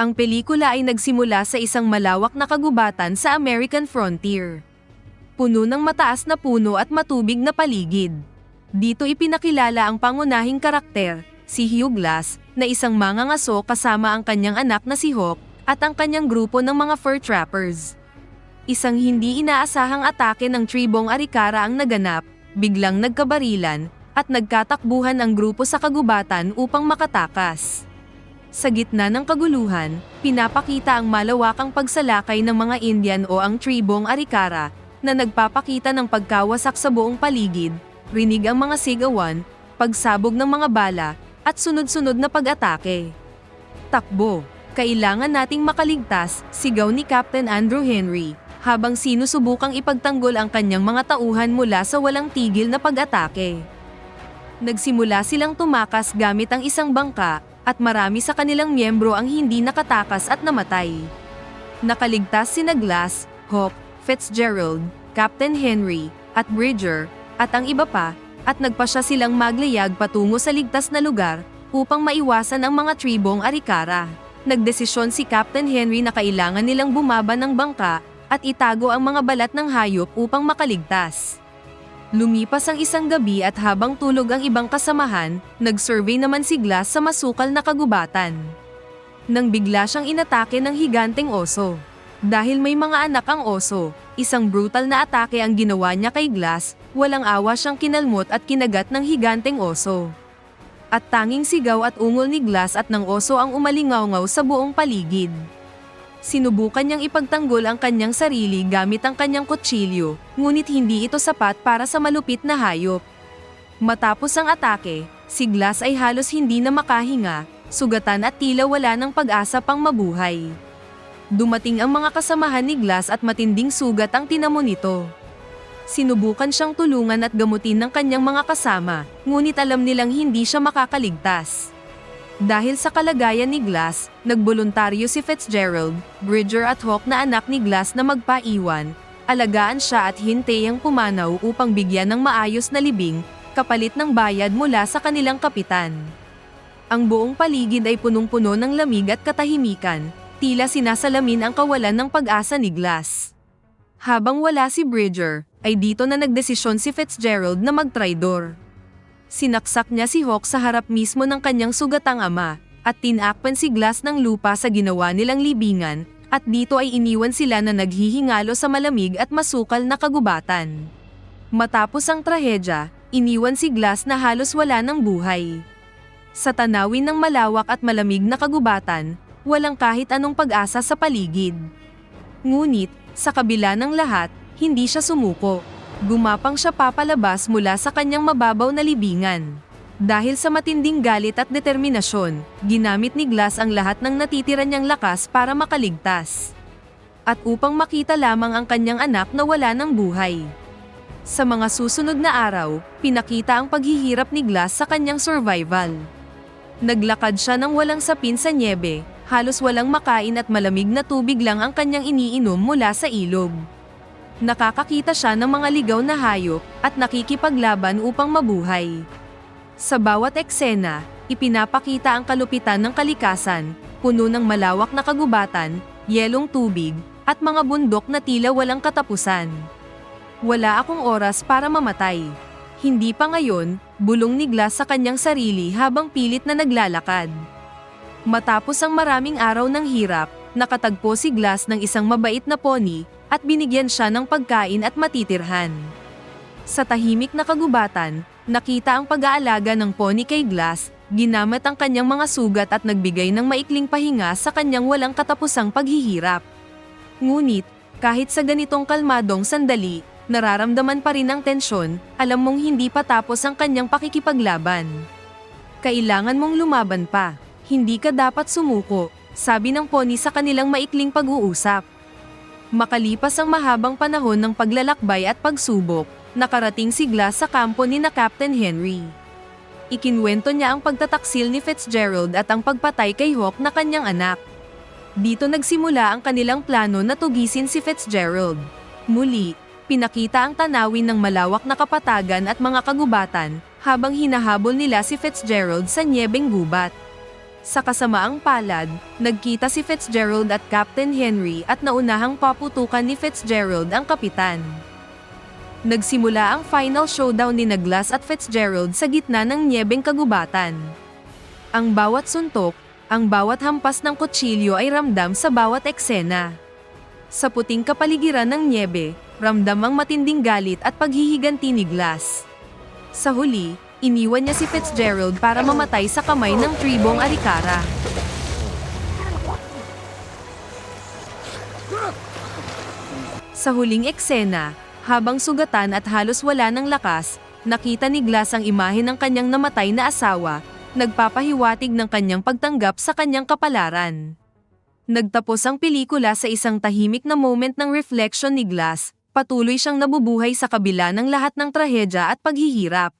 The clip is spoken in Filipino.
Ang pelikula ay nagsimula sa isang malawak na kagubatan sa American frontier. Puno ng mataas na puno at matubig na paligid. Dito ipinakilala ang pangunahing karakter, si Hugh Glass, na isang mangangaso kasama ang kanyang anak na si Hawk, at ang kanyang grupo ng mga fur trappers. Isang hindi inaasahang atake ng tribong Arikara ang naganap, biglang nagkabarilan, at nagkatakbuhan ang grupo sa kagubatan upang makatakas. Sa gitna ng kaguluhan, pinapakita ang malawakang pagsalakay ng mga Indian o ang tribong Arikara, na nagpapakita ng pagkawasak sa buong paligid, rinig ang mga sigawan, pagsabog ng mga bala, at sunod-sunod na pag-atake. Takbo! Kailangan nating makaligtas, sigaw ni Captain Andrew Henry, habang sinusubukang ipagtanggol ang kanyang mga tauhan mula sa walang tigil na pag-atake. Nagsimula silang tumakas gamit ang isang bangka, at marami sa kanilang miyembro ang hindi nakatakas at namatay. Nakaligtas sina Glass, Hawk, Fitzgerald, Captain Henry, at Bridger, at ang iba pa, at nagpasya silang maglayag patungo sa ligtas na lugar, upang maiwasan ang mga tribong Arikara. Nagdesisyon si Captain Henry na kailangan nilang bumaba ng bangka, at itago ang mga balat ng hayop upang makaligtas. Lumipas ang isang gabi at habang tulog ang ibang kasamahan, nag-survey naman si Glass sa masukal na kagubatan. Nang bigla siyang inatake ng higanteng oso. Dahil may mga anak ang oso, isang brutal na atake ang ginawa niya kay Glass, walang awa siyang kinalmot at kinagat ng higanteng oso. At tanging sigaw at ungol ni Glass at ng oso ang umalingaw-ngaw sa buong paligid. Sinubukan niyang ipagtanggol ang kanyang sarili gamit ang kanyang kutsilyo, ngunit hindi ito sapat para sa malupit na hayop. Matapos ang atake, si Glass ay halos hindi na makahinga, sugatan at tila wala ng pag-asa pang mabuhay. Dumating ang mga kasamahan ni Glass at matinding sugat ang tinamo nito. Sinubukan siyang tulungan at gamutin ng kanyang mga kasama, ngunit alam nilang hindi siya makakaligtas. Dahil sa kalagayan ni Glass, nagboluntaryo si Fitzgerald, Bridger at Hawk na anak ni Glass na magpaiwan, alagaan siya at hintayang pumanaw upang bigyan ng maayos na libing, kapalit ng bayad mula sa kanilang kapitan. Ang buong paligid ay punong-puno ng lamig at katahimikan, tila sinasalamin ang kawalan ng pag-asa ni Glass. Habang wala si Bridger, ay dito na nagdesisyon si Fitzgerald na magtraidor. Sinaksak niya si Hawk sa harap mismo ng kanyang sugatang ama, at tinakpan si Glass ng lupa sa ginawa nilang libingan, at dito ay iniwan sila na naghihingalo sa malamig at masukal na kagubatan. Matapos ang trahedya, iniwan si Glass na halos wala ng buhay. Sa tanawin ng malawak at malamig na kagubatan, walang kahit anong pag-asa sa paligid. Ngunit, sa kabila ng lahat, hindi siya sumuko. Gumapang siya papalabas mula sa kanyang mababaw na libingan. Dahil sa matinding galit at determinasyon, ginamit ni Glass ang lahat ng natitira niyang lakas para makaligtas. At upang makita lamang ang kanyang anak na wala ng buhay. Sa mga susunod na araw, pinakita ang paghihirap ni Glass sa kanyang survival. Naglakad siya ng walang sapin sa nyebe, halos walang makain at malamig na tubig lang ang kanyang iniinom mula sa ilog. Nakakakita siya ng mga ligaw na hayop, at nakikipaglaban upang mabuhay. Sa bawat eksena, ipinapakita ang kalupitan ng kalikasan, puno ng malawak na kagubatan, yelong tubig, at mga bundok na tila walang katapusan. Wala akong oras para mamatay. Hindi pa ngayon, bulong ni Glass sa kanyang sarili habang pilit na naglalakad. Matapos ang maraming araw ng hirap, nakatagpo si Glass ng isang mabait na pony, at binigyan siya ng pagkain at matitirhan. Sa tahimik na kagubatan, nakita ang pag-aalaga ng pony kay Glass, ginamit ang kanyang mga sugat at nagbigay ng maikling pahinga sa kanyang walang katapusang paghihirap. Ngunit, kahit sa ganitong kalmadong sandali, nararamdaman pa rin ang tensyon, alam mong hindi pa tapos ang kanyang pakikipaglaban. Kailangan mong lumaban pa, hindi ka dapat sumuko, sabi ng pony sa kanilang maikling pag-uusap. Makalipas ang mahabang panahon ng paglalakbay at pagsubok, nakarating si Glass sa kampo ni na Captain Henry. Ikinwento niya ang pagtataksil ni Fitzgerald at ang pagpatay kay Hawk na kanyang anak. Dito nagsimula ang kanilang plano na tugisin si Fitzgerald. Muli, pinakita ang tanawin ng malawak na kapatagan at mga kagubatan, habang hinahabol nila si Fitzgerald sa nyebeng gubat. Sa kasamaang palad, nagkita si Fitzgerald at Captain Henry at naunahang paputukan ni Fitzgerald ang kapitan. Nagsimula ang final showdown ni Glass at Fitzgerald sa gitna ng niyebeng kagubatan. Ang bawat suntok, ang bawat hampas ng kutsilyo ay ramdam sa bawat eksena. Sa puting kapaligiran ng niyebe, ramdam ang matinding galit at paghihiganti ni Glass. Sa huli, iniwan niya si Fitzgerald para mamatay sa kamay ng tribong Arikara. Sa huling eksena, habang sugatan at halos wala ng lakas, nakita ni Glass ang imahe ng kanyang namatay na asawa, nagpapahiwatig ng kanyang pagtanggap sa kanyang kapalaran. Nagtapos ang pelikula sa isang tahimik na moment ng reflection ni Glass, patuloy siyang nabubuhay sa kabila ng lahat ng trahedya at paghihirap.